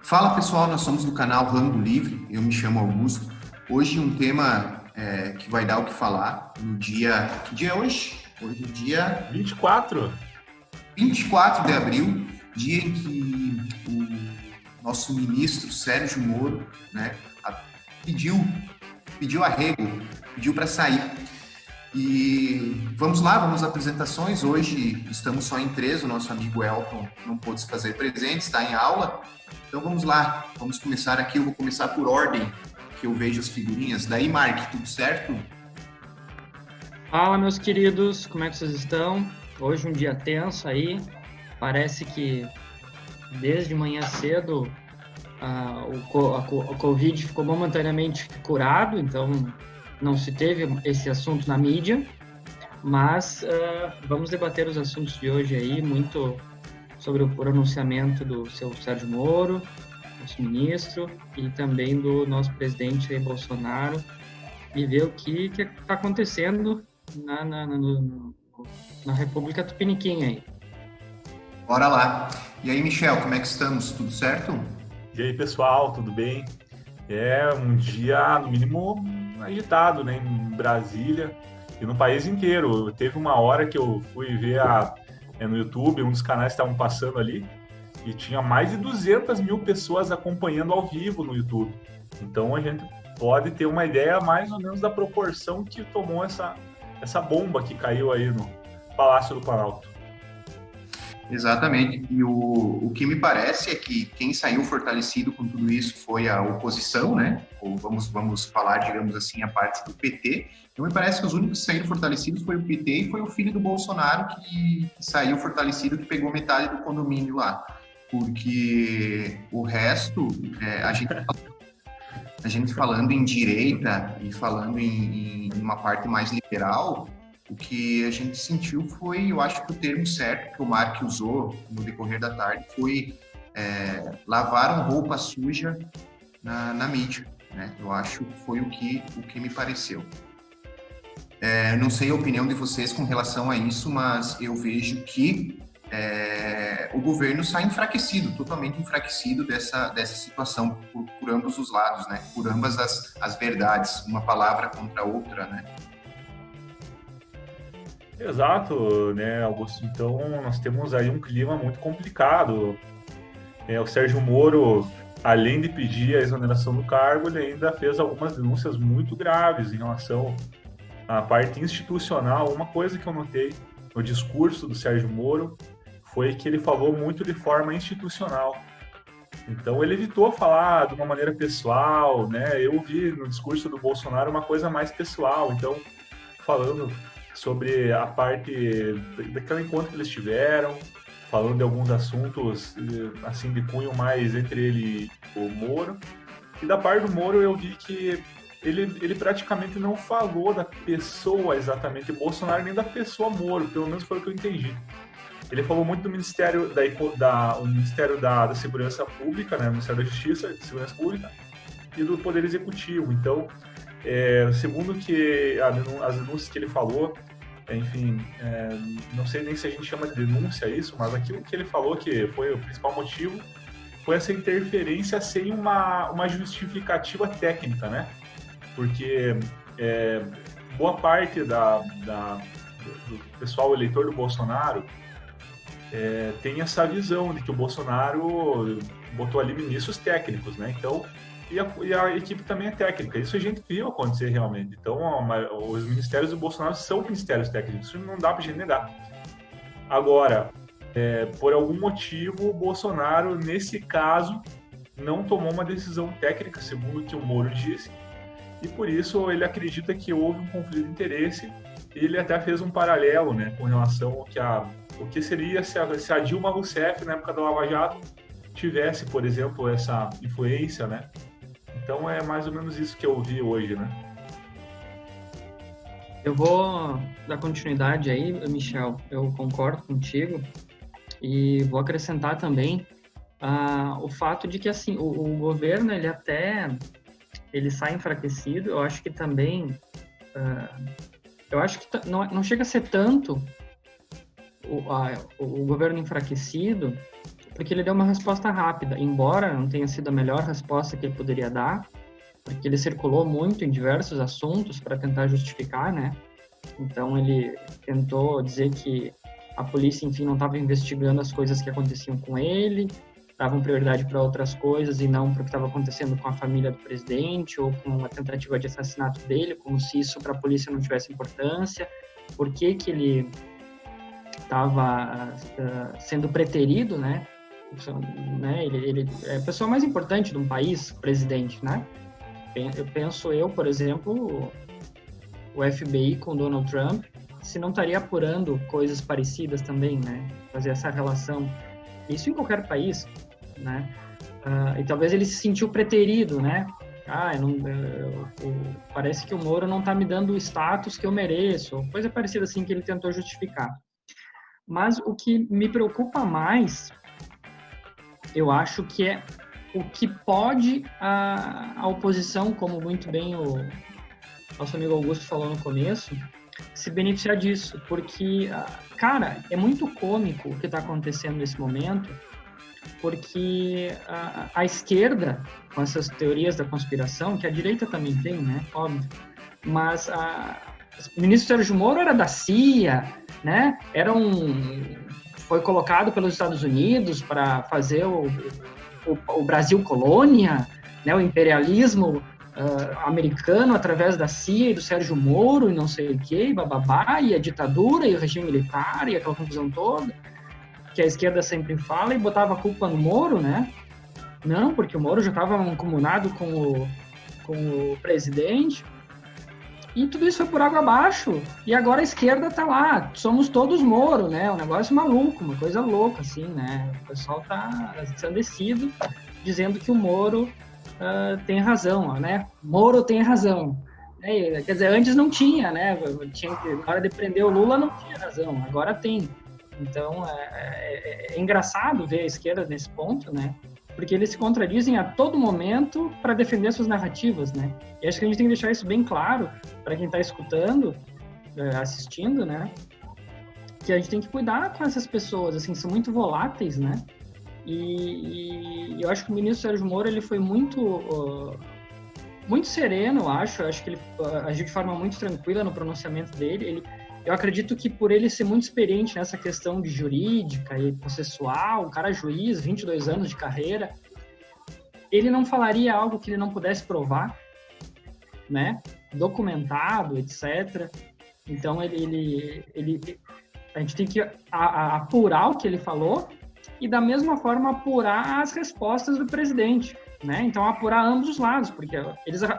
Fala pessoal, nós somos do canal Rango Livre, eu me chamo Augusto. Hoje um tema que vai dar o que falar no dia... Que dia é hoje? Hoje é dia 24? 24 de abril, dia em que o nosso ministro Sérgio Moro, né, pediu arrego, pediu para sair. E vamos lá, vamos às apresentações. Hoje estamos só em três, o nosso amigo Elton não pôde se fazer presente, está em aula. Então vamos lá, vamos começar aqui. Eu vou começar por ordem, que eu vejo as figurinhas. Daí, Mark, tudo certo? Fala, meus queridos, como é que vocês estão? Hoje um dia tenso aí, parece que desde manhã cedo o Covid ficou momentaneamente curado, então não se teve esse assunto na mídia, mas vamos debater os assuntos de hoje aí, muito sobre o pronunciamento do seu Sérgio Moro, nosso ministro, e também do nosso presidente Jair Bolsonaro, e ver o que está acontecendo na República Tupiniquim aí. Bora lá. E aí, Michel, como é que estamos? Tudo certo? E aí, pessoal, tudo bem? É um dia, no mínimo, agitado, né? Em Brasília e no país inteiro. Teve uma hora que eu fui ver no YouTube, um dos canais estavam passando ali, e tinha mais de 200 mil pessoas acompanhando ao vivo no YouTube. Então, a gente pode ter uma ideia mais ou menos da proporção que tomou essa bomba que caiu aí no Palácio do Planalto. Exatamente. E o que me parece é que quem saiu fortalecido com tudo isso foi a oposição, né? Ou vamos falar, digamos assim, a parte do PT. Então, me parece que os únicos que saíram fortalecidos foi o PT e foi o filho do Bolsonaro que saiu fortalecido, que pegou metade do condomínio lá. Porque o resto, a gente falando em direita e falando em uma parte mais liberal, o que a gente sentiu foi, eu acho que o termo certo que o Mark usou no decorrer da tarde foi lavaram roupa suja na mídia, né? Eu acho que foi o que me pareceu. Não sei a opinião de vocês com relação a isso, mas eu vejo que o governo sai enfraquecido, totalmente enfraquecido dessa situação por ambos os lados, né? Por ambas as verdades, uma palavra contra a outra, né? Exato, né, Augusto? Então, nós temos aí um clima muito complicado. O Sérgio Moro, além de pedir a exoneração do cargo, ele ainda fez algumas denúncias muito graves em relação à parte institucional. Uma coisa que eu notei no discurso do Sérgio Moro foi que ele falou muito de forma institucional. Então, ele evitou falar de uma maneira pessoal, né? Eu vi no discurso do Bolsonaro uma coisa mais pessoal. Então, falando sobre a parte daquele encontro que eles tiveram, falando de alguns assuntos assim de cunho mais entre ele e o Moro. E da parte do Moro eu vi que ele praticamente não falou da pessoa exatamente Bolsonaro, nem da pessoa Moro, pelo menos foi o que eu entendi. Ele falou muito do Ministério da Segurança Pública, né, Ministério da Justiça, de Segurança Pública, e do Poder Executivo. Então, segundo que as denúncias que ele falou, enfim, não sei nem se a gente chama de denúncia isso, mas aquilo que ele falou que foi o principal motivo foi essa interferência sem uma justificativa técnica, né? Porque boa parte do pessoal eleitor do Bolsonaro tem essa visão de que o Bolsonaro botou ali ministros técnicos, né? Então, e a equipe também é técnica. Isso a gente viu acontecer realmente. Então, os ministérios do Bolsonaro são ministérios técnicos. Isso não dá para a gente negar. Agora, por algum motivo, o Bolsonaro, nesse caso, não tomou uma decisão técnica, segundo o que o Moro disse. E por isso, ele acredita que houve um conflito de interesse. E ele até fez um paralelo, né, com relação ao que seria se a Dilma Rousseff, na época da Lava Jato, tivesse, por exemplo, essa influência, né? Então é mais ou menos isso que eu vi hoje, né? Eu vou dar continuidade aí, Michel, eu concordo contigo e vou acrescentar também o fato de que assim, o governo ele sai enfraquecido. Eu acho que também não chega a ser tanto o governo enfraquecido, porque ele deu uma resposta rápida, embora não tenha sido a melhor resposta que ele poderia dar, porque ele circulou muito em diversos assuntos para tentar justificar, né? Então ele tentou dizer que a polícia, enfim, não estava investigando as coisas que aconteciam com ele, davam prioridade para outras coisas e não para o que estava acontecendo com a família do presidente ou com a tentativa de assassinato dele, como se isso para a polícia não tivesse importância. Por que ele estava sendo preterido, né? Ele é a pessoa mais importante de um país, o presidente, né? Por exemplo, o FBI com Donald Trump, se não estaria apurando coisas parecidas também, né? Fazer essa relação. Isso em qualquer país, né? E talvez ele se sentiu preterido, né? Parece que o Moro não está me dando o status que eu mereço, coisa parecida assim que ele tentou justificar. Mas o que me preocupa mais, eu acho que é o que pode a oposição, como muito bem o nosso amigo Augusto falou no começo, se beneficiar disso, porque, cara, é muito cômico o que está acontecendo nesse momento, porque a esquerda, com essas teorias da conspiração, que a direita também tem, né, óbvio, mas o ministro Sérgio Moro era da CIA, né, foi colocado pelos Estados Unidos para fazer o Brasil colônia, né, o imperialismo americano através da CIA e do Sérgio Moro e não sei o que, bababá, e a ditadura e o regime militar e aquela confusão toda que a esquerda sempre fala e botava a culpa no Moro, né? Não, porque o Moro já estava mancomunado com o presidente e tudo isso foi por água abaixo e agora a esquerda tá lá, somos todos Moro, né? Um negócio maluco, uma coisa louca, assim, né? O pessoal tá ensandecido dizendo que o Moro tem razão, né? Moro tem razão. Quer dizer, antes não tinha, né? Na hora de prender o Lula não tinha razão, agora tem. Então, é engraçado ver a esquerda nesse ponto, né? Porque eles se contradizem a todo momento para defender suas narrativas, né? E acho que a gente tem que deixar isso bem claro para quem está escutando, assistindo, né? Que a gente tem que cuidar com essas pessoas, assim, são muito voláteis, né? E eu acho que o ministro Sérgio Moro, ele foi muito sereno, eu acho que ele agiu de forma muito tranquila no pronunciamento dele. Eu acredito que por ele ser muito experiente nessa questão de jurídica e processual, um cara juiz, 22 anos de carreira, ele não falaria algo que ele não pudesse provar, né? Documentado, etc. Então, a gente tem que apurar o que ele falou e, da mesma forma, apurar as respostas do presidente, né? Então, apurar ambos os lados, porque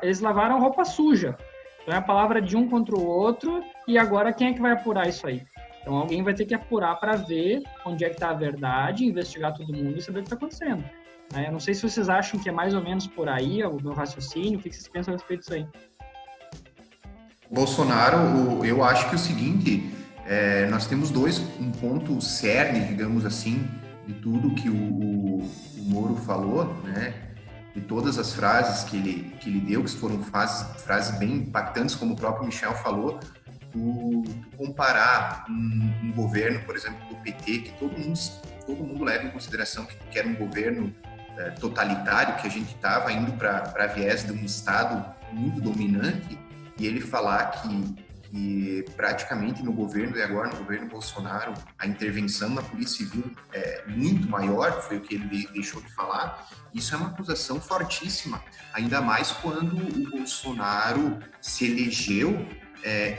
eles lavaram roupa suja. Então, é a palavra de um contra o outro, e agora quem é que vai apurar isso aí? Então, alguém vai ter que apurar para ver onde é que está a verdade, investigar todo mundo e saber o que está acontecendo. Eu não sei se vocês acham que é mais ou menos por aí o meu raciocínio, o que vocês pensam a respeito disso aí? Bolsonaro, eu acho que é o seguinte, nós temos um ponto cerne, digamos assim, de tudo que o Moro falou, né? De todas as frases que ele deu, que foram frases bem impactantes, como o próprio Michel falou, tu comparar um governo, por exemplo, do PT, que todo mundo leva em consideração que era um governo totalitário, que a gente estava indo para viés de um Estado muito dominante, e ele falar que praticamente no governo, e agora no governo Bolsonaro, a intervenção na Polícia Civil é muito maior, foi o que ele deixou de falar. Isso é uma acusação fortíssima, ainda mais quando o Bolsonaro se elegeu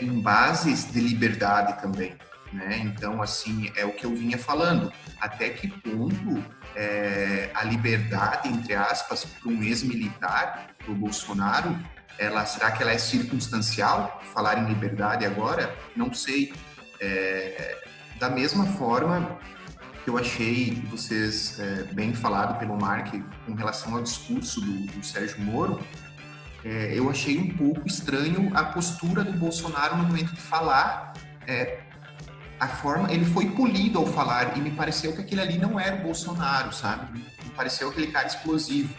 em bases de liberdade também, né? Então, assim, é o que eu vinha falando. Até que ponto a liberdade, entre aspas, para um ex-militar, para o Bolsonaro, será que ela é circunstancial? Falar em liberdade agora? Não sei. Da mesma forma que eu achei vocês bem falado pelo Mark com relação ao discurso do Sérgio Moro, eu achei um pouco estranho a postura do Bolsonaro no momento de falar. A forma, ele foi polido ao falar, e me pareceu que aquele ali não era o Bolsonaro, sabe? Me pareceu aquele cara explosivo.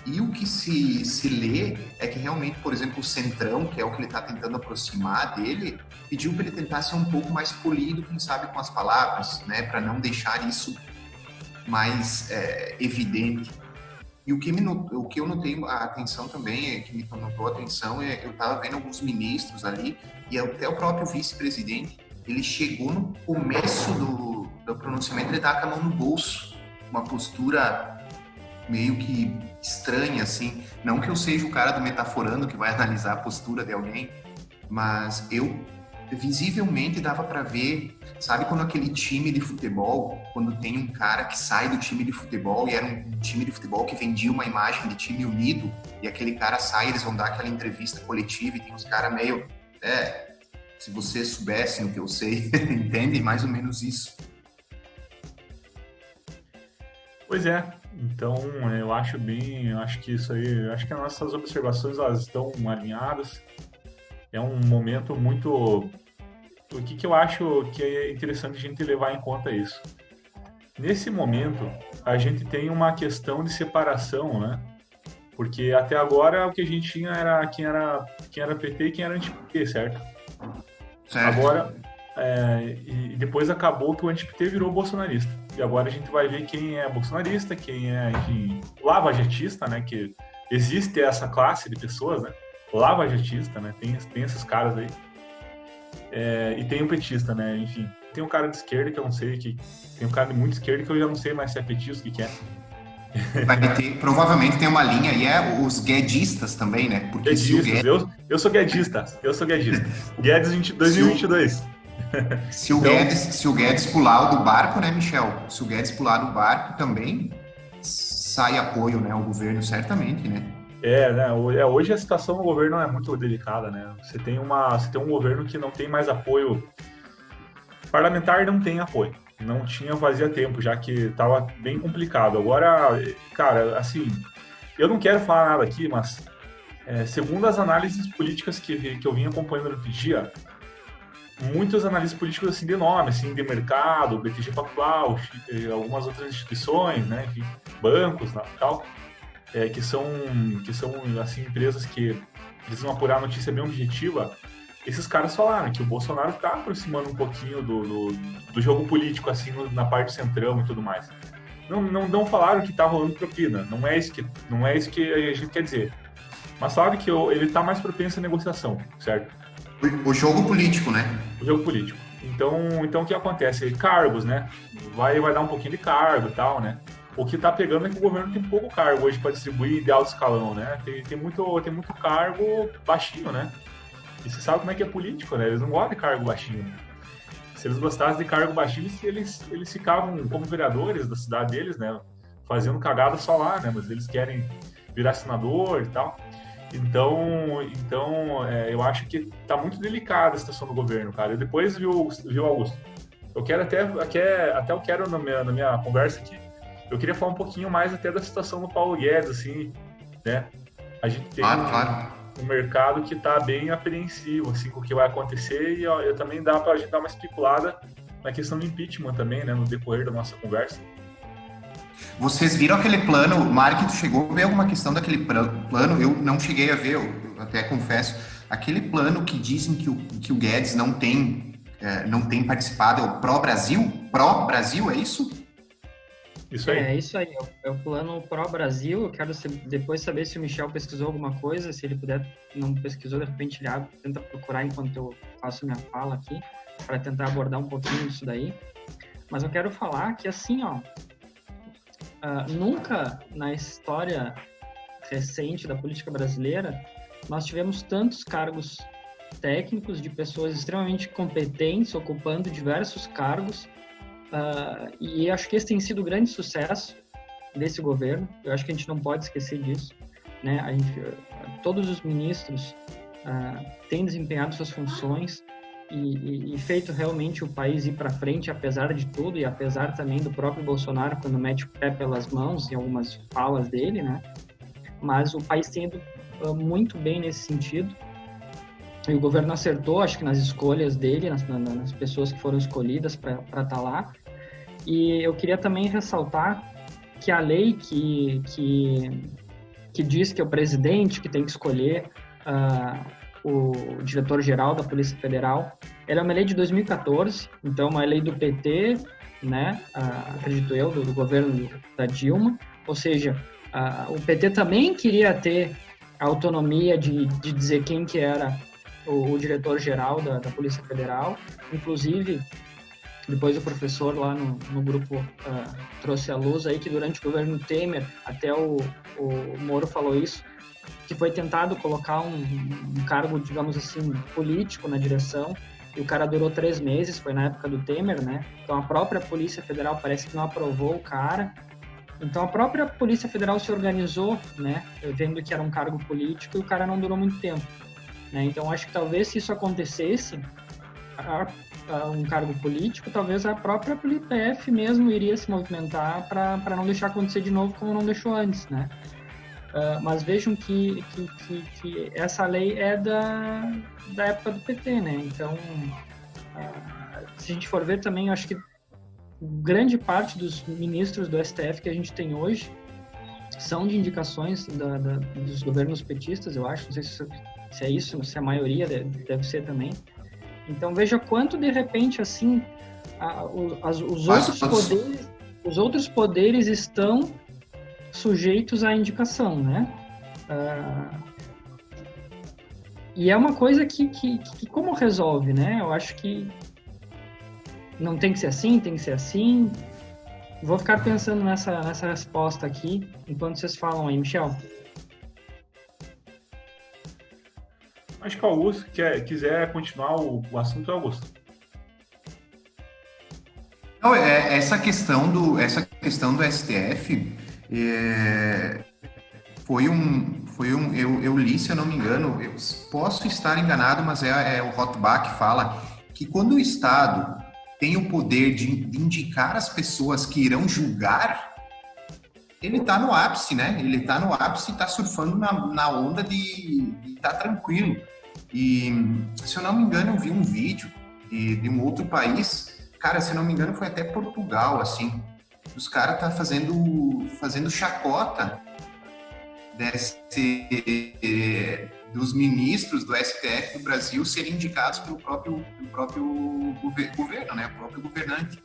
E o que se lê é que realmente, por exemplo, o Centrão, que é o que ele está tentando aproximar dele, pediu para ele tentar ser um pouco mais polido, quem sabe, com as palavras, né, para não deixar isso mais evidente. E o que eu notei a atenção também, que me notou a atenção, eu estava vendo alguns ministros ali, e até o próprio vice-presidente, ele chegou no começo do pronunciamento, ele estava com a mão no bolso, uma postura meio que estranha, assim. Não que eu seja o cara do metaforando que vai analisar a postura de alguém, mas eu visivelmente dava para ver, sabe quando aquele time de futebol, quando tem um cara que sai do time de futebol e era um time de futebol que vendia uma imagem de time unido, e aquele cara sai, eles vão dar aquela entrevista coletiva e tem uns caras meio, se você soubesse no que eu sei, entende? Mais ou menos isso. Pois é, então eu acho que isso aí, acho que as nossas observações elas estão alinhadas. É um momento muito... O que eu acho que é interessante a gente levar em conta isso? Nesse momento, a gente tem uma questão de separação, né? Porque até agora o que a gente tinha era quem era PT e quem era anti-PT, certo? Agora, e depois acabou que o anti-PT virou bolsonarista. E agora a gente vai ver quem é bolsonarista, quem é, enfim, lavajatista, né? Que existe essa classe de pessoas, né? Lavajatista, né? Tem esses caras aí. E tem um petista, né? Enfim, tem um cara de esquerda que eu não sei, tem um cara de muito esquerda que eu já não sei mais se é petista, o que é. Provavelmente tem uma linha, e os guedistas também, né? Porque guedistas, eu sou guedista. Guedes 2022. Se o Guedes pular do barco, né, Michel? Se o Guedes pular do barco também sai apoio, né, ao governo, certamente, né? Né? Hoje a situação do governo é muito delicada, né? Você tem um governo que não tem mais apoio. Parlamentar não tem apoio. Não tinha fazia tempo, já que estava bem complicado. Agora, cara, assim, eu não quero falar nada aqui, mas segundo as análises políticas que eu vim acompanhando no dia, muitos analistas políticos assim, de nome, assim, de mercado, BTG Pactual, algumas outras instituições, né, enfim, bancos e tal, que são assim, empresas que precisam apurar a notícia bem objetiva. Esses caras falaram que o Bolsonaro está aproximando um pouquinho do jogo político, assim, na parte centrão e tudo mais. Não falaram que está rolando propina, não é isso que a gente quer dizer. Mas falaram que ele está mais propenso à negociação, certo? O jogo político, né? O jogo político. Então o que acontece? Cargos, né? Vai dar um pouquinho de cargo e tal, né? O que tá pegando é que o governo tem pouco cargo hoje para distribuir de alto escalão, né? Tem muito cargo baixinho, né? E você sabe como é que é político, né? Eles não gostam de cargo baixinho. Se eles gostassem de cargo baixinho, eles ficavam como vereadores da cidade deles, né? Fazendo cagada só lá, né? Mas eles querem virar senador e tal. Então eu acho que tá muito delicada a situação do governo, cara. E depois, viu, Augusto? Eu quero na minha conversa aqui, eu queria falar um pouquinho mais até da situação do Paulo Guedes, assim, né? A gente tem um mercado que tá bem apreensivo, assim, com o que vai acontecer, e eu também dá pra gente dar uma especulada na questão do impeachment também, né? No decorrer da nossa conversa. Vocês viram aquele plano, Mark, tu chegou a ver alguma questão daquele plano? Eu não cheguei a ver, eu até confesso. Aquele plano que dizem que o Guedes não tem participado, é o Pró-Brasil? Pró-Brasil, é isso? Isso aí. É isso aí, é o plano Pró-Brasil. Eu quero depois saber se o Michel pesquisou alguma coisa, se ele puder, não pesquisou, de repente ele tenta procurar enquanto eu faço minha fala aqui, para tentar abordar um pouquinho disso daí. Mas eu quero falar que, assim, nunca na história recente da política brasileira nós tivemos tantos cargos técnicos de pessoas extremamente competentes ocupando diversos cargos, e acho que esse tem sido o grande sucesso desse governo. Eu acho que a gente não pode esquecer disso, né? Todos os ministros têm desempenhado suas funções e feito realmente o país ir para frente, apesar de tudo, e apesar também do próprio Bolsonaro, quando mete o pé pelas mãos em algumas falas dele, né? Mas o país tem ido muito bem nesse sentido. E o governo acertou, acho que nas escolhas dele, nas pessoas que foram escolhidas para estar lá. E eu queria também ressaltar que a lei que diz que é o presidente que tem que escolher o diretor-geral da Polícia Federal, ela é uma lei de 2014, então uma lei do PT, né, acredito eu, do governo da Dilma, ou seja, o PT também queria ter a autonomia de dizer quem que era o diretor-geral da Polícia Federal, inclusive, depois o professor lá no grupo trouxe à luz aí que durante o governo Temer, até o Moro falou isso, que foi tentado colocar um cargo, digamos assim, político na direção, e o cara durou 3 meses, foi na época do Temer, né? Então a própria Polícia Federal parece que não aprovou o cara. Então a própria Polícia Federal se organizou, né? Vendo que era um cargo político, e o cara não durou muito tempo, né? Então acho que talvez se isso acontecesse, um cargo político, talvez a própria PF mesmo iria se movimentar para não deixar acontecer de novo como não deixou antes, né? Mas vejam que essa lei é da época do PT, né? Então, se a gente for ver também, eu acho que grande parte dos ministros do STF que a gente tem hoje são de indicações dos governos petistas, eu acho. Não sei se é isso, se a maioria deve ser também. Então, veja quanto, de repente, assim, os outros poderes estão sujeitos à indicação, né? E é uma coisa que como resolve, né? Eu acho que não tem que ser assim, tem que ser assim. Vou ficar pensando nessa resposta aqui, enquanto vocês falam aí, Michel. Acho que o Augusto quiser continuar o assunto, Augusto. Não, essa questão do STF eu li, se eu não me engano, eu posso estar enganado, mas o Rothbard que fala que quando o Estado tem o poder de indicar as pessoas que irão julgar, ele está no ápice, né? Ele está no ápice e está surfando na onda de estar tranquilo. E, se eu não me engano, eu vi um vídeo de um outro país, cara, se eu não me engano, foi até Portugal, assim, os caras tá fazendo chacota dos ministros do STF do Brasil serem indicados pelo próprio governo, né, o próprio governante.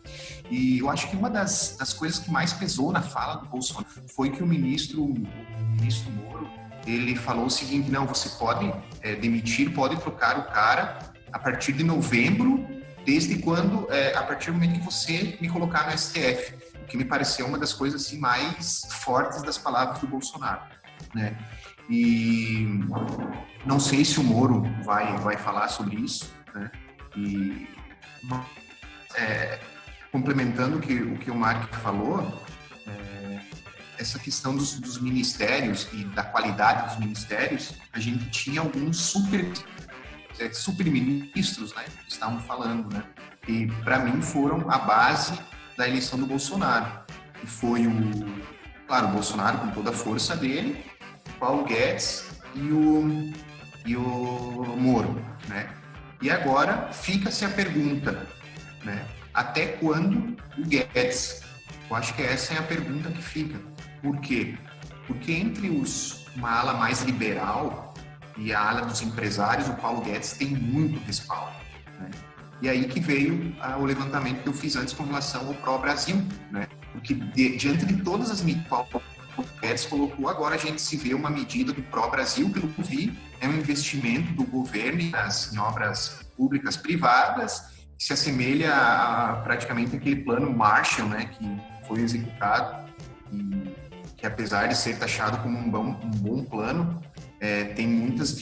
E eu acho que uma das coisas que mais pesou na fala do Bolsonaro foi que o ministro Moro, ele falou o seguinte: não, você pode demitir, pode trocar o cara a partir de novembro, desde quando, a partir do momento que você me colocar no STF, o que me pareceu uma das coisas assim, mais fortes das palavras do Bolsonaro, né? E não sei se o Moro vai falar sobre isso, né? E complementando o que o Mark falou, essa questão dos ministérios e da qualidade dos ministérios, a gente tinha alguns super-ministros, né, que estavam falando, né, e para mim foram a base da eleição do Bolsonaro, que foi claro, o Bolsonaro com toda a força dele, o Paulo Guedes e o Moro, né, e agora fica-se a pergunta, né, até quando o Guedes? Eu acho que essa é a pergunta que fica. Por quê? Porque entre uma ala mais liberal e a ala dos empresários, o Paulo Guedes tem muito respaldo, né? E aí que veio o levantamento que eu fiz antes com relação ao Pró-Brasil, né? Porque diante de todas as medidas que o Paulo Guedes colocou, agora a gente se vê uma medida do Pró-Brasil, pelo que eu vi, é um investimento do governo em obras públicas privadas, que se assemelha a praticamente aquele plano Marshall, né, que foi executado e que, apesar de ser taxado como um bom plano, tem muitos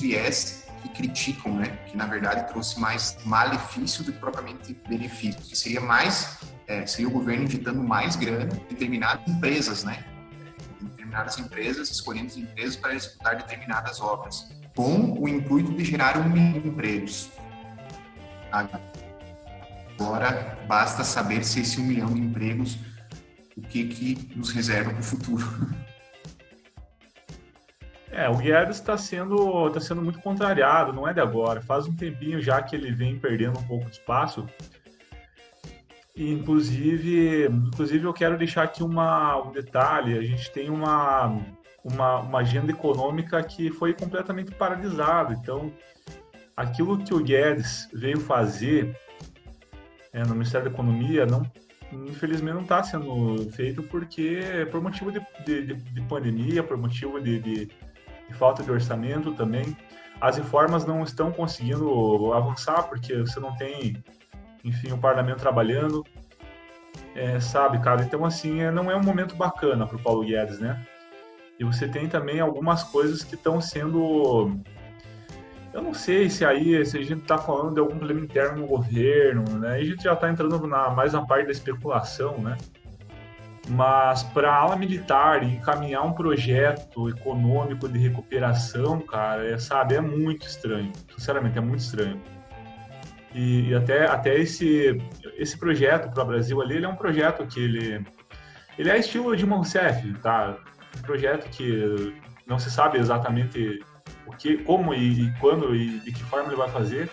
viés que criticam, né, que na verdade trouxe mais malefício do que propriamente benefício, que seria o governo injetando mais grana em determinadas empresas, né, escolhendo as empresas para executar determinadas obras, com o intuito de gerar 1 milhão de empregos. Agora, basta saber se esse 1 milhão de empregos, o que nos reserva para o futuro. O Guedes está sendo muito contrariado, não é de agora. Faz um tempinho já que ele vem perdendo um pouco de espaço. E, inclusive eu quero deixar aqui um detalhe. A gente tem uma agenda econômica que foi completamente paralisada. Então, aquilo que o Guedes veio fazer no Ministério da Economia, infelizmente não está sendo feito porque por motivo de pandemia, por motivo de falta de orçamento também. As reformas não estão conseguindo avançar porque você não tem, enfim, o parlamento trabalhando, sabe, cara? Então, assim, não é um momento bacana para o Paulo Guedes, né? E você tem também algumas coisas que estão sendo... Eu não sei se a gente está falando de algum problema interno no governo, né? A gente já está entrando mais na parte da especulação, né? Mas para a ala militar encaminhar um projeto econômico de recuperação, cara, sabe, é muito estranho. Sinceramente, é muito estranho. E até esse projeto para o Brasil ali, ele é um projeto que ele é estilo Dilma Rousseff, tá? Um projeto que não se sabe exatamente como e quando e de que forma ele vai fazer,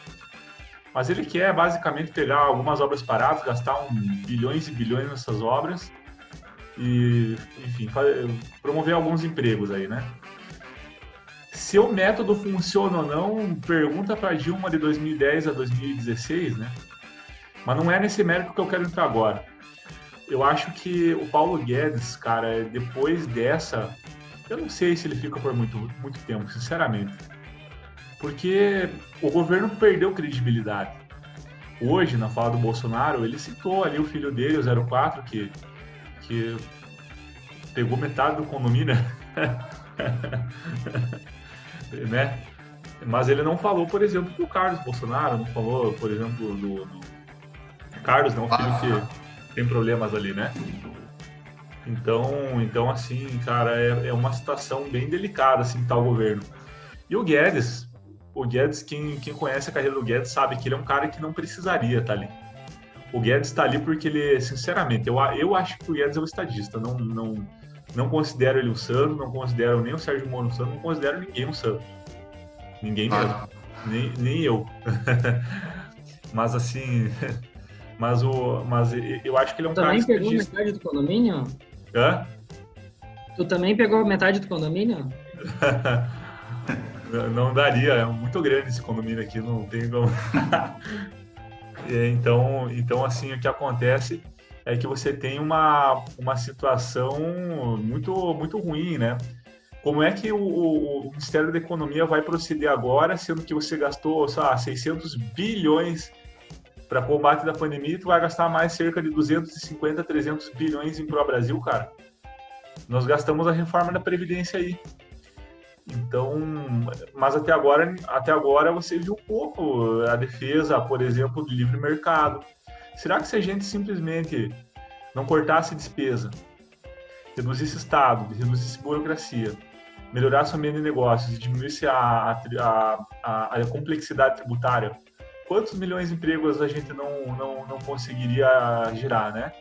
mas ele quer basicamente pegar algumas obras paradas, gastar bilhões e bilhões nessas obras e, enfim, promover alguns empregos aí, né? Se o método funciona ou não, pergunta para Dilma de 2010 a 2016, né? Mas não é nesse mérito que eu quero entrar agora. Eu acho que o Paulo Guedes, cara, depois dessa... Eu não sei se ele fica por muito tempo, sinceramente. Porque o governo perdeu credibilidade. Hoje, na fala do Bolsonaro, ele citou ali o filho dele, o 04, que pegou metade do condomínio, né? Mas ele não falou, por exemplo, do Carlos Bolsonaro, não falou, por exemplo, do Carlos, não, o filho que tem problemas ali, né? Então, assim, cara, é uma situação bem delicada, assim, que tá o governo. E o Guedes, quem conhece a carreira do Guedes sabe que ele é um cara que não precisaria estar ali. O Guedes está ali porque ele, sinceramente, eu acho que o Guedes é um estadista, não considero ele um santo, não considero nem o Sérgio Moro um santo, não considero ninguém um santo. Ninguém mesmo. Nem eu. Mas, assim... Mas eu acho que ele é um cara estadista. Tu também pegou metade do condomínio? Hã? Tu também pegou metade do condomínio? Não daria, é muito grande esse condomínio aqui, não tem como. Então, assim, o que acontece é que você tem uma situação muito, muito ruim, né? Como é que o Ministério da Economia vai proceder agora, sendo que você gastou, sei lá, 600 bilhões para combate da pandemia, tu vai gastar mais cerca de 250, 300 bilhões em Pro Brasil, cara. Nós gastamos a reforma da Previdência aí. Então, mas até agora você viu pouco a defesa, por exemplo, do livre mercado. Será que se a gente simplesmente não cortasse despesa, reduzisse Estado, reduzisse burocracia, melhorasse o ambiente de negócios e diminuísse a complexidade tributária, quantos milhões de empregos a gente não conseguiria gerar, né?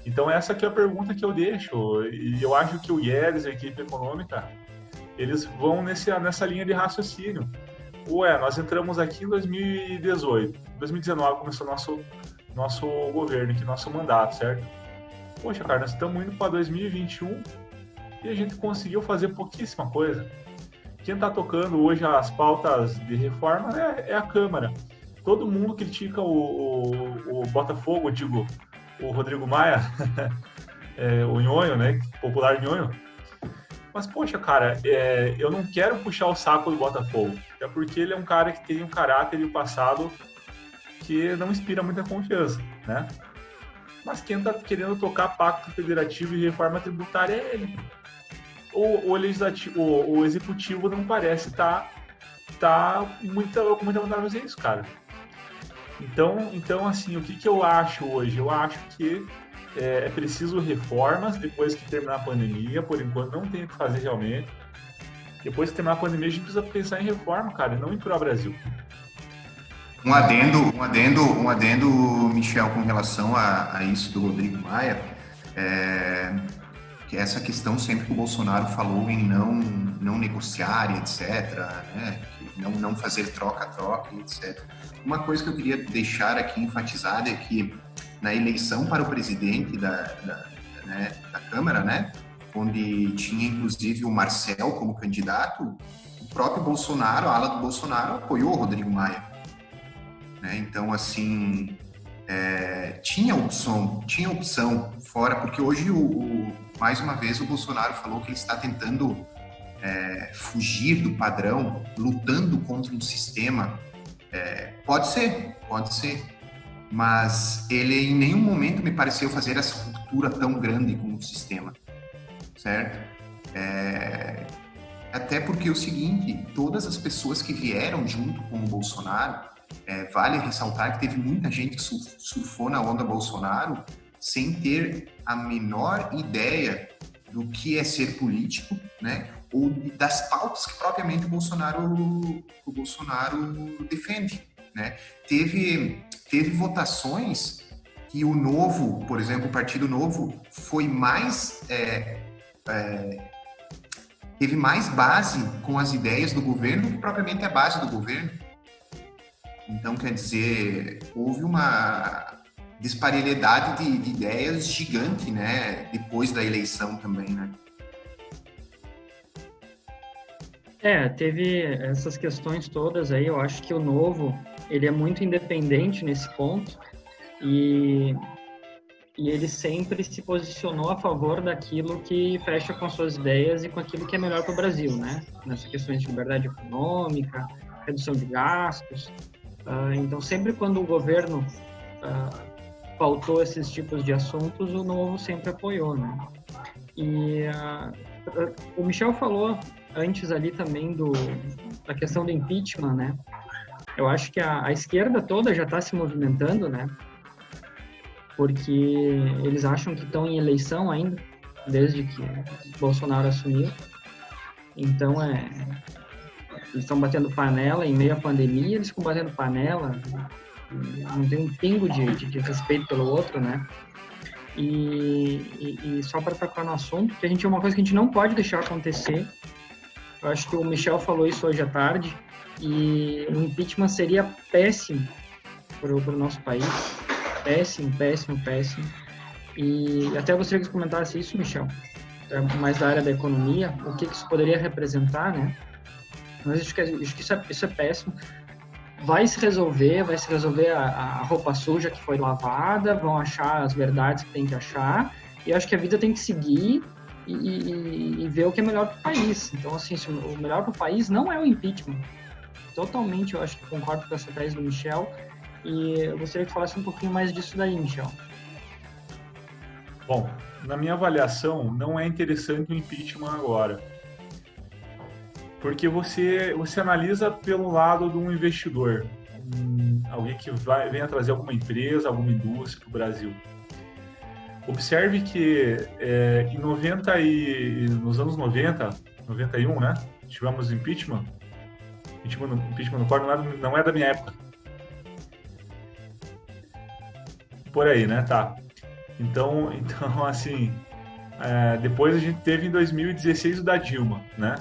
Então essa aqui é a pergunta que eu deixo, e eu acho que o Guedes e a equipe econômica, eles vão nessa linha de raciocínio. Nós entramos aqui em 2018, 2019 começou nosso governo, aqui, nosso mandato, certo? Poxa, cara, nós estamos indo para 2021 e a gente conseguiu fazer pouquíssima coisa. Quem está tocando hoje as pautas de reforma é a Câmara. Todo mundo critica o Botafogo, digo, o Rodrigo Maia, o Nhonho, né? Popular Nhonho. Mas, poxa, cara, eu não quero puxar o saco do Botafogo, até porque ele é um cara que tem um caráter e um passado que não inspira muita confiança, né? Mas quem está querendo tocar pacto federativo e reforma tributária é ele. O executivo não parece estar com muita vontade de fazer isso, cara. Então, assim, o que eu acho hoje? Eu acho que é preciso reformas depois que terminar a pandemia. Por enquanto, não tem o que fazer realmente. Depois que terminar a pandemia, a gente precisa pensar em reforma, cara, e não em Pro Brasil. Um adendo, Michel, com relação a isso do Rodrigo Maia, que essa questão sempre que o Bolsonaro falou em não negociar, etc., né, não fazer troca-troca, etc. Uma coisa que eu queria deixar aqui enfatizada é que na eleição para o presidente da Câmara, né, onde tinha inclusive o Marcel como candidato, o próprio Bolsonaro, a ala do Bolsonaro, apoiou o Rodrigo Maia. Né? Então, assim, tinha opção fora, porque hoje, mais uma vez, o Bolsonaro falou que ele está tentando fugir do padrão, lutando contra um sistema. Pode ser, mas ele em nenhum momento me pareceu fazer essa ruptura tão grande com o sistema, certo? Até porque é o seguinte, todas as pessoas que vieram junto com o Bolsonaro, vale ressaltar que teve muita gente que surfou na onda Bolsonaro sem ter a menor ideia do que é ser político, né? Ou das pautas que propriamente o Bolsonaro defende, né? Teve votações que o Novo, por exemplo, o Partido Novo, foi mais teve mais base com as ideias do governo do que propriamente a base do governo. Então, quer dizer, houve uma disparidade de ideias gigante, né? Depois da eleição também, né? Teve essas questões todas aí. Eu acho que o Novo, ele é muito independente nesse ponto e ele sempre se posicionou a favor daquilo que fecha com suas ideias e com aquilo que é melhor para o Brasil, né? Nessas questões de liberdade econômica, redução de gastos. Então, sempre quando o governo pautou esses tipos de assuntos, o Novo sempre apoiou, né? E o Michel falou antes ali também da questão do impeachment, né? Eu acho que a esquerda toda já está se movimentando, né? Porque eles acham que estão em eleição ainda, desde que Bolsonaro assumiu. Então, eles estão batendo panela em meio à pandemia, eles estão batendo panela, não tem um pingo de respeito pelo outro, né? E só para tocar no assunto, que é uma coisa que a gente não pode deixar acontecer. Eu acho que o Michel falou isso hoje à tarde, e o impeachment seria péssimo para o nosso país. Péssimo. E até gostaria que você comentasse isso, Michel, mais da área da economia, o que isso poderia representar, né? Mas acho que isso é péssimo. Vai se resolver a roupa suja que foi lavada, vão achar as verdades que tem que achar, e acho que a vida tem que seguir e ver o que é melhor para o país. Então, assim, o melhor para o país não é o impeachment. Totalmente, eu acho que concordo com essa tese do Michel, e eu gostaria que falasse um pouquinho mais disso daí, Michel. Bom, na minha avaliação, não é interessante o impeachment agora. Porque você analisa pelo lado de um investidor, alguém que venha trazer alguma empresa, alguma indústria para o Brasil. Observe que nos anos 90, 91, né? Tivemos impeachment. Impeachment no Collor não é da minha época. Por aí, né? Tá. Então assim, depois a gente teve em 2016 o da Dilma, né?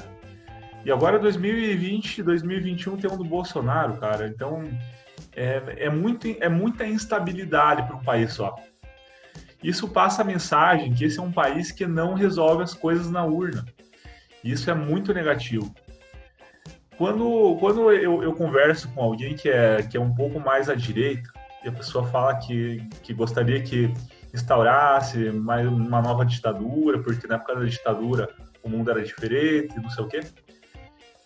E agora 2020, 2021 tem um do Bolsonaro, cara. Então é muita instabilidade para um país só. Isso passa a mensagem que esse é um país que não resolve as coisas na urna. Isso é muito negativo. Quando eu converso com alguém que é um pouco mais à direita, e a pessoa fala que gostaria que instaurasse mais uma nova ditadura, porque na época da ditadura o mundo era diferente, não sei o quê,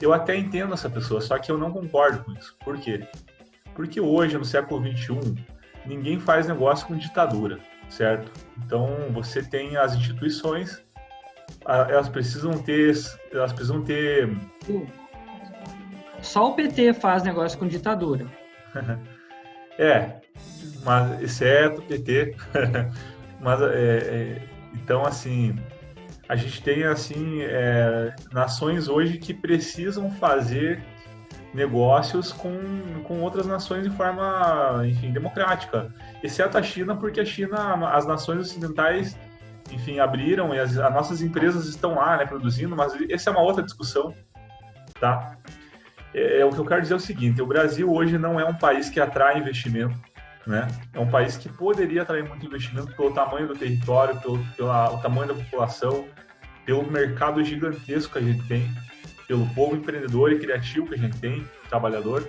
eu até entendo essa pessoa, só que eu não concordo com isso. Por quê? Porque hoje, no século XXI, ninguém faz negócio com ditadura, certo? Então, você tem as instituições, elas precisam ter... Só o PT faz negócio com ditadura. Mas exceto o PT. Mas, então, assim, a gente tem, assim, nações hoje que precisam fazer negócios com outras nações de forma, enfim, democrática. Exceto a China, porque a China, as nações ocidentais, enfim, abriram e as nossas empresas estão lá, né, produzindo, mas essa é uma outra discussão, tá? O que eu quero dizer é o seguinte: o Brasil hoje não é um país que atrai investimento, né? É um país que poderia atrair muito investimento pelo tamanho do território, pelo tamanho da população, pelo mercado gigantesco que a gente tem, pelo povo empreendedor e criativo que a gente tem, trabalhador.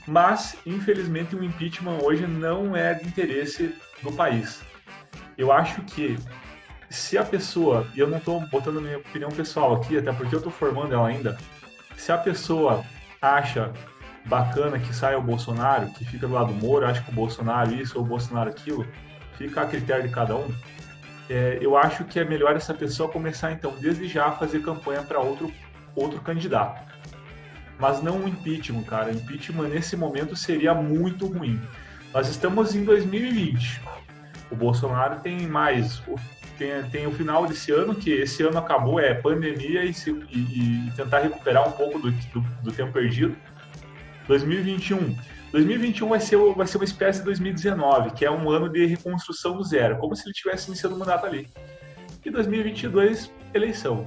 Mas, infelizmente, o impeachment hoje não é de interesse do país. Eu acho que se a pessoa, e eu não estou botando minha opinião pessoal aqui, até porque eu estou formando ela ainda, se a pessoa acha bacana que saia o Bolsonaro, que fica do lado do Moro, acha que o Bolsonaro isso ou o Bolsonaro aquilo, fica a critério de cada um. Eu acho que é melhor essa pessoa começar, então, desde já a fazer campanha para outro candidato. Mas não um impeachment, cara. Impeachment nesse momento seria muito ruim. Nós estamos em 2020. O Bolsonaro tem mais. Tem o final desse ano, que esse ano acabou, é pandemia e tentar recuperar um pouco do tempo perdido. 2021. 2021 vai ser uma espécie de 2019, que é um ano de reconstrução do zero, como se ele tivesse iniciando o mandato ali. E 2022, eleição.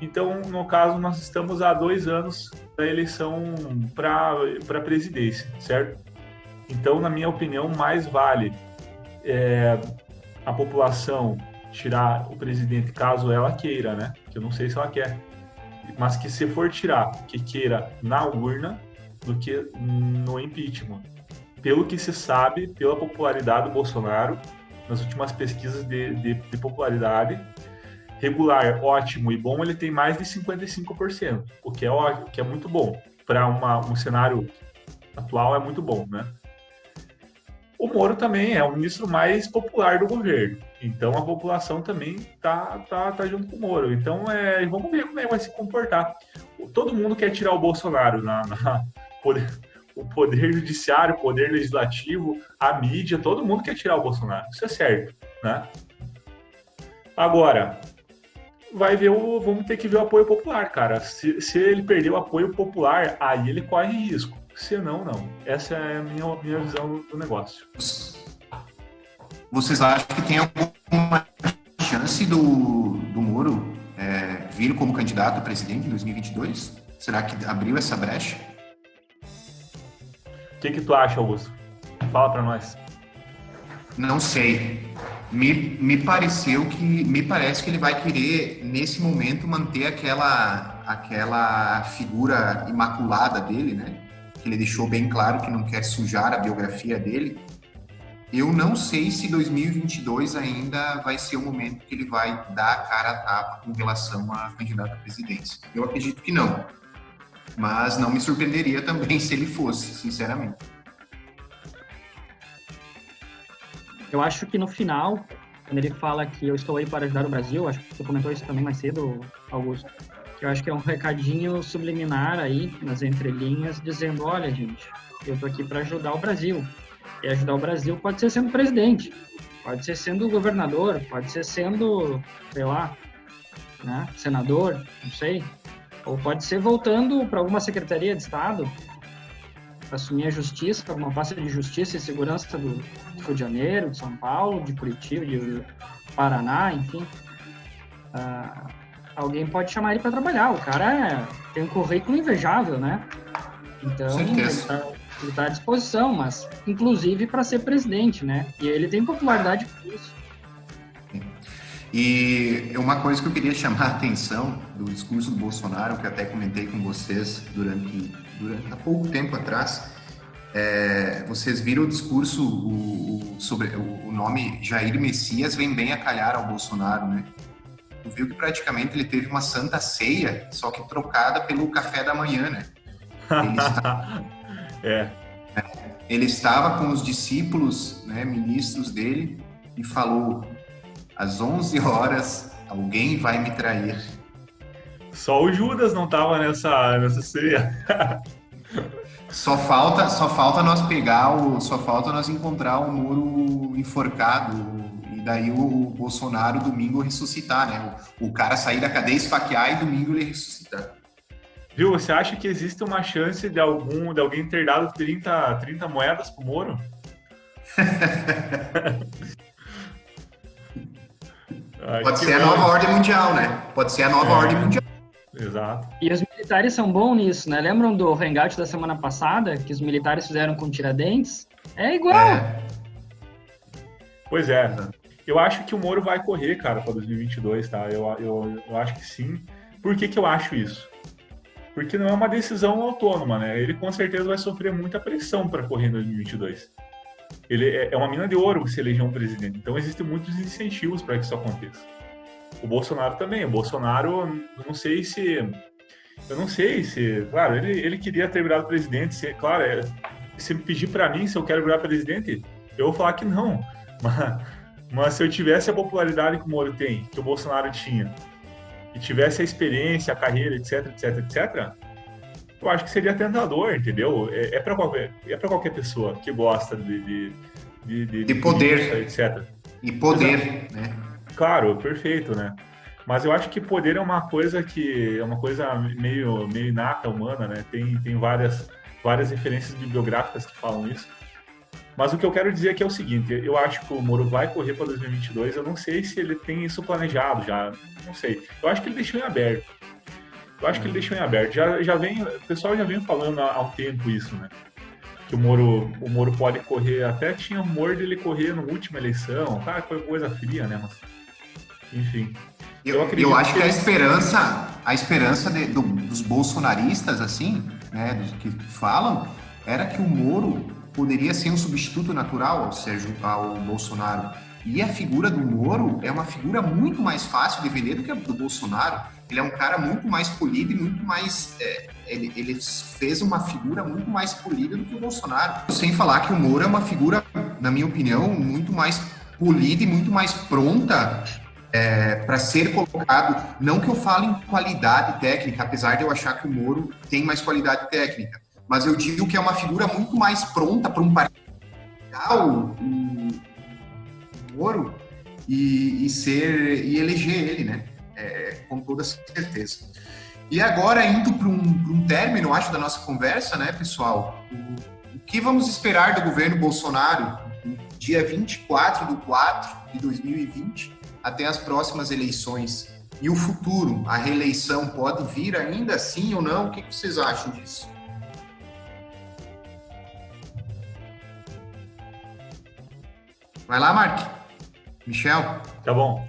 Então, no caso, nós estamos há 2 anos da eleição para a presidência, certo? Então, na minha opinião, mais vale a população tirar o presidente caso ela queira, né? Que eu não sei se ela quer. Mas que se for tirar, que queira na urna do que no impeachment. Pelo que se sabe, pela popularidade do Bolsonaro, nas últimas pesquisas de popularidade, regular, ótimo e bom, ele tem mais de 55%, o que é muito bom. Para um cenário atual, é muito bom, né? O Moro também é o ministro mais popular do governo, então a população também tá junto com o Moro. Então, vamos ver como é que vai se comportar. Todo mundo quer tirar o Bolsonaro o poder judiciário, o poder legislativo, a mídia, todo mundo quer tirar o Bolsonaro. Isso é certo, né? Agora, vamos ter que ver o apoio popular, cara. Se ele perder o apoio popular, aí ele corre risco. Se não. Essa é a minha visão do negócio. Vocês acham que tem alguma chance do Moro vir como candidato a presidente em 2022? Será que abriu essa brecha? O que tu acha, Augusto? Fala pra nós. Não sei. Me parece que ele vai querer, nesse momento, manter aquela figura imaculada dele, né? Que ele deixou bem claro que não quer sujar a biografia dele. Eu não sei se 2022 ainda vai ser o momento que ele vai dar a cara a tapa com relação a candidato à presidência. Eu acredito que não. Mas não me surpreenderia também se ele fosse, sinceramente. Eu acho que no final, quando ele fala que eu estou aí para ajudar o Brasil, acho que você comentou isso também mais cedo, Augusto, que eu acho que é um recadinho subliminar aí, nas entrelinhas, dizendo, olha, gente, eu estou aqui para ajudar o Brasil. E ajudar o Brasil pode ser sendo presidente, pode ser sendo governador, pode ser sendo, sei lá, né, senador, não sei. Ou pode ser voltando para alguma secretaria de Estado, para assumir a justiça, alguma pasta de justiça e segurança do Rio de Janeiro, de São Paulo, de Curitiba, de Paraná, enfim. Alguém pode chamar ele para trabalhar. O cara tem um currículo invejável, né? Então, ele está à disposição, mas inclusive para ser presidente, né? E ele tem popularidade por isso. E uma coisa que eu queria chamar a atenção do discurso do Bolsonaro, que eu até comentei com vocês durante há pouco tempo atrás, vocês viram o discurso sobre o nome Jair Messias vem bem a calhar ao Bolsonaro, né? Tu viu que praticamente ele teve uma santa ceia, só que trocada pelo café da manhã, né? Ele estava com os discípulos, né, ministros dele, e falou: às 11 horas, alguém vai me trair. Só o Judas não estava nessa ceia. Só falta nós encontrar o Moro enforcado, e daí o Bolsonaro domingo ressuscitar, né? O cara sair da cadeia, esfaquear, e domingo ele ressuscitar. Viu, você acha que existe uma chance de alguém ter dado 30 moedas pro Moro? Pode ser a nova ordem mundial, né? Pode ser a nova ordem mundial. Exato. E os militares são bons nisso, né? Lembram do hangout da semana passada, que os militares fizeram com Tiradentes? É igual. Pois é. Eu acho que o Moro vai correr, cara, para 2022, tá? Eu acho que sim. Por que eu acho isso? Porque não é uma decisão autônoma, né? Ele com certeza vai sofrer muita pressão para correr em 2022. Ele é uma mina de ouro se eleger um presidente. Então existem muitos incentivos para que isso aconteça. O Bolsonaro também. O Bolsonaro, eu não sei se, claro, ele queria ter virado presidente. Claro, se me pedir para mim se eu quero virar presidente, eu vou falar que não. Mas se eu tivesse a popularidade que o Moro tem, que o Bolsonaro tinha, e tivesse a experiência, a carreira, etc, etc, etc, eu acho que seria tentador, entendeu? É para qualquer pessoa que gosta de poder, etc. E poder, né? Claro, perfeito, né? Mas eu acho que poder é uma coisa meio inata, humana, né? Tem várias referências bibliográficas que falam isso. Mas o que eu quero dizer aqui é o seguinte, eu acho que o Moro vai correr para 2022, eu não sei se ele tem isso planejado já, não sei. Eu acho que ele deixou em aberto. O pessoal já vem falando há um tempo isso, né? Que o Moro pode correr, até tinha rumor dele correr na última eleição, cara, foi coisa fria, né? Mas, enfim. Eu acho que a esperança dos bolsonaristas, assim, né, dos que falam, era que o Moro poderia ser um substituto natural ao Bolsonaro. E a figura do Moro é uma figura muito mais fácil de vender do que a do Bolsonaro. Ele é um cara muito mais polido e muito mais... ele fez uma figura muito mais polida do que o Bolsonaro. Sem falar que o Moro é uma figura, na minha opinião, muito mais polida e muito mais pronta para ser colocado. Não que eu fale em qualidade técnica, apesar de eu achar que o Moro tem mais qualidade técnica, mas eu digo que é uma figura muito mais pronta para um partido o Moro e eleger ele, né? Com toda certeza. E agora, indo para um término, acho, da nossa conversa, né, pessoal? O que vamos esperar do governo Bolsonaro no dia 24/4 de 2020 até as próximas eleições? E o futuro, a reeleição, pode vir ainda sim ou não? O que vocês acham disso? Vai lá, Mark. Michel. Tá bom.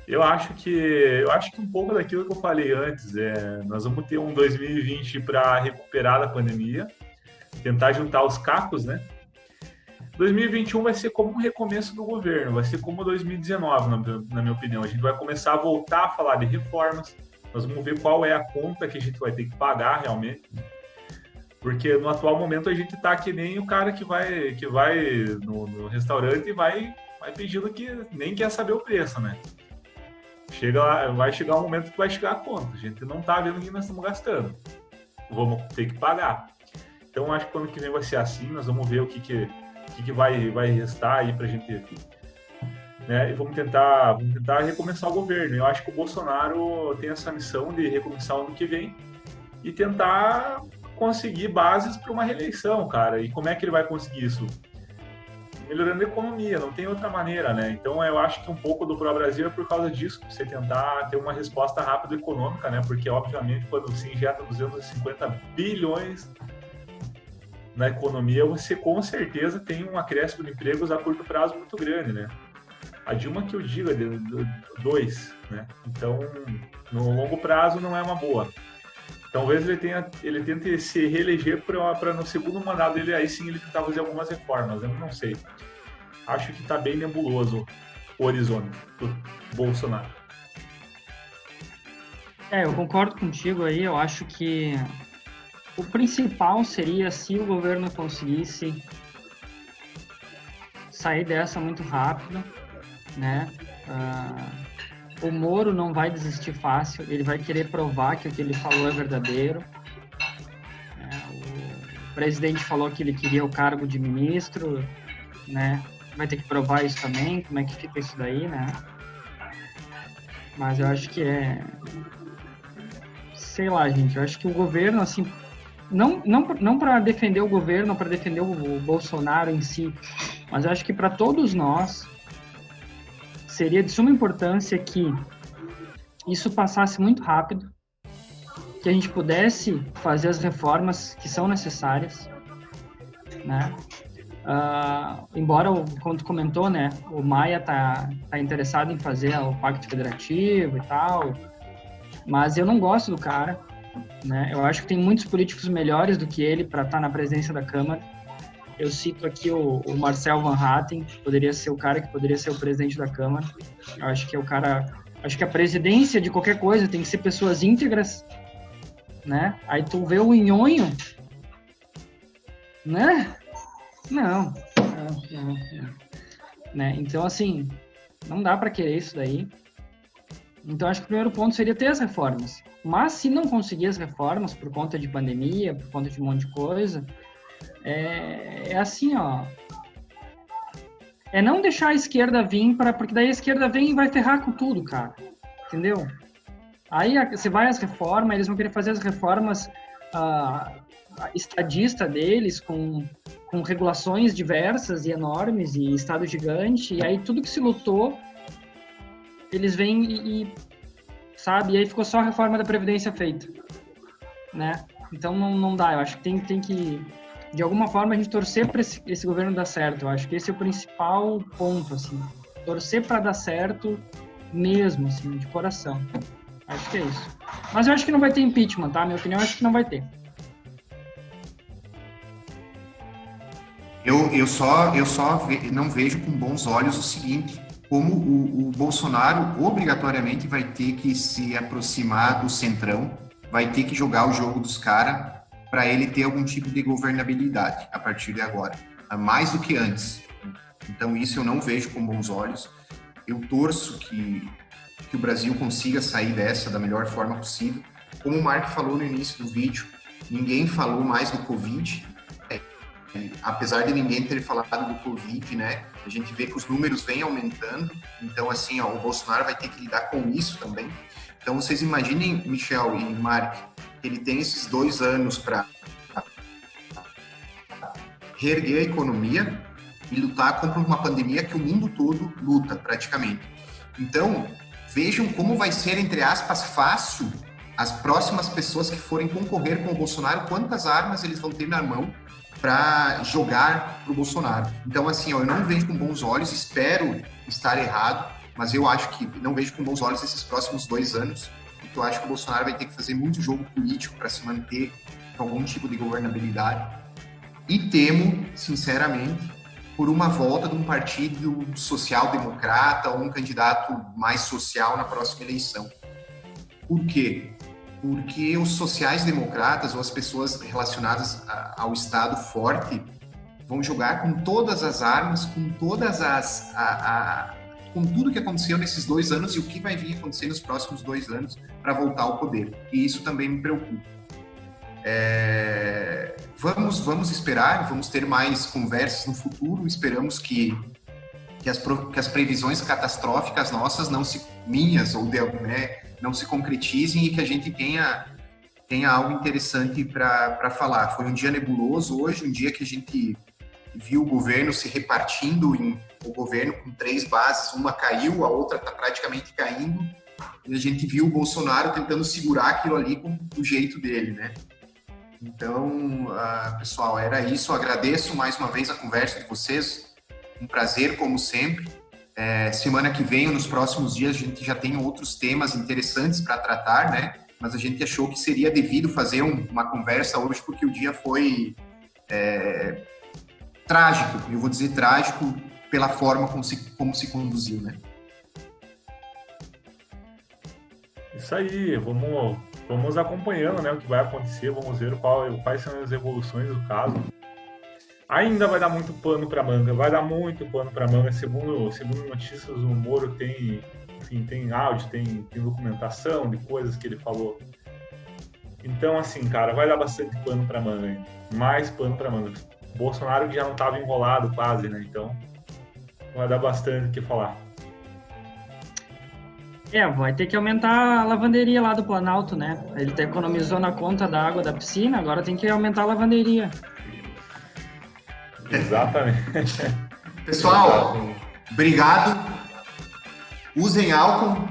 Eu acho que um pouco daquilo que eu falei antes, nós vamos ter um 2020 para recuperar da pandemia, tentar juntar os cacos, né? 2021 vai ser como um recomeço do governo, vai ser como 2019, na minha opinião. A gente vai começar a voltar a falar de reformas, nós vamos ver qual é a conta que a gente vai ter que pagar realmente. Porque no atual momento a gente tá que nem o cara que vai no restaurante e vai pedindo que nem quer saber o preço, né? Vai chegar um momento que vai chegar a conta. A gente não tá vendo o que nós estamos gastando. Vamos ter que pagar. Então acho que ano que vem vai ser assim, nós vamos ver o que vai restar aí pra gente, né? E vamos tentar recomeçar o governo. Eu acho que o Bolsonaro tem essa missão de recomeçar o ano que vem e tentar conseguir bases para uma reeleição, cara. E como é que ele vai conseguir isso? Melhorando a economia, não tem outra maneira, né? Então eu acho que um pouco do Pro-Brasil é por causa disso, você tentar ter uma resposta rápida econômica, né? Porque, obviamente, quando se injeta 250 bilhões na economia, você com certeza tem um acréscimo de empregos a curto prazo muito grande, né? A Dilma, que eu digo, é de 2, né? Então, no longo prazo não é uma boa. Talvez ele tente se reeleger para no segundo mandato dele, aí sim ele tentar fazer algumas reformas, eu não sei. Acho que está bem nebuloso o horizonte do Bolsonaro. Eu concordo contigo aí, eu acho que o principal seria se o governo conseguisse sair dessa muito rápido, né? O Moro não vai desistir fácil, ele vai querer provar que o que ele falou é verdadeiro. O presidente falou que ele queria o cargo de ministro, né? Vai ter que provar isso também, como é que fica isso daí, né? Mas eu acho que sei lá, gente, eu acho que o governo, assim, não para defender o governo, para defender o Bolsonaro em si, mas eu acho que para todos nós seria de suma importância que isso passasse muito rápido, que a gente pudesse fazer as reformas que são necessárias, né? Embora, como tu comentou, né, o Maia tá interessado em fazer o Pacto Federativo e tal, Mas eu não gosto do cara, né? Eu acho que tem muitos políticos melhores do que ele para estar na presidência da Câmara. Eu cito aqui o Marcel Van Hatten, que poderia ser o cara que poderia ser o presidente da Câmara. Eu acho que é o cara... Acho que a presidência de qualquer coisa tem que ser pessoas íntegras, né? Aí tu vê o Nhonho, né? Não. Né? Então, assim, não dá para querer isso daí. Então, acho que o primeiro ponto seria ter as reformas. Mas, se não conseguir as reformas por conta de pandemia, por conta de um monte de coisa, é assim, ó. É não deixar a esquerda vir, porque daí a esquerda vem e vai ferrar com tudo, cara. Entendeu? Aí você vai às reformas, eles vão querer fazer as reformas estadista deles, com regulações diversas e enormes, e Estado gigante, e aí tudo que se lutou, eles vêm sabe, e aí ficou só a reforma da Previdência feita, né? Então não dá, eu acho que tem que, de alguma forma, a gente torcer para esse governo dar certo. Eu acho que esse é o principal ponto, assim, torcer para dar certo mesmo, assim, de coração. Acho que é isso. Mas eu acho que não vai ter impeachment, tá? Minha opinião, eu acho que não vai ter. Eu só não vejo com bons olhos o seguinte, como o Bolsonaro obrigatoriamente vai ter que se aproximar do centrão, vai ter que jogar o jogo dos caras para ele ter algum tipo de governabilidade a partir de agora, mais do que antes. Então isso eu não vejo com bons olhos. Eu torço que o Brasil consiga sair dessa da melhor forma possível. Como o Mark falou no início do vídeo, ninguém falou mais do Covid. Apesar de ninguém ter falado do Covid, né? A gente vê que os números vêm aumentando. Então, assim, ó, o Bolsonaro vai ter que lidar com isso também. Então, vocês imaginem, Michel e Mark, que ele tem esses 2 anos para reerguer a economia e lutar contra uma pandemia que o mundo todo luta, praticamente. Então, vejam como vai ser, entre aspas, fácil as próximas pessoas que forem concorrer com o Bolsonaro, quantas armas eles vão ter na mão para jogar para o Bolsonaro. Então, assim, ó, eu não vejo com bons olhos, espero estar errado, mas eu acho que não vejo com bons olhos esses próximos 2 anos, porque eu acho que o Bolsonaro vai ter que fazer muito jogo político para se manter com algum tipo de governabilidade. E temo, sinceramente, por uma volta de um partido social-democrata ou um candidato mais social na próxima eleição. Por quê? Porque os sociais-democratas ou as pessoas relacionadas ao Estado forte vão jogar com todas as armas, com todas com tudo que aconteceu nesses 2 anos e o que vai vir acontecer nos próximos 2 anos para voltar ao poder. E isso também me preocupa. Vamos esperar, vamos ter mais conversas no futuro. Esperamos que as previsões catastróficas nossas minhas ou né, não se concretizem e que a gente tenha algo interessante para falar. Foi um dia nebuloso hoje, um dia que a gente viu o governo se repartindo o governo com 3 bases, uma caiu, a outra está praticamente caindo, e a gente viu o Bolsonaro tentando segurar aquilo ali do jeito dele, né? Então, pessoal, era isso. Eu agradeço mais uma vez a conversa de vocês, um prazer como sempre. Semana que vem, ou nos próximos dias, a gente já tem outros temas interessantes para tratar, né? Mas a gente achou que seria devido fazer uma conversa hoje, porque o dia foi trágico, eu vou dizer trágico, pela forma como se conduziu, né? Isso aí, vamos acompanhando, né, o que vai acontecer, vamos ver quais são as evoluções do caso. Ainda vai dar muito pano para manga, segundo notícias, o Moro tem áudio, tem documentação de coisas que ele falou. Então, assim, cara, vai dar bastante pano para manga ainda, mais pano para manga. Bolsonaro que já não estava enrolado quase, né, então vai dar bastante o que falar. Vai ter que aumentar a lavanderia lá do Planalto, né? Ele até economizou na conta da água da piscina, agora tem que aumentar a lavanderia. Exatamente. Pessoal, obrigado. Usem álcool.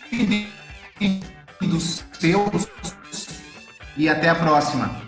Cuidem dos seus. E até a próxima.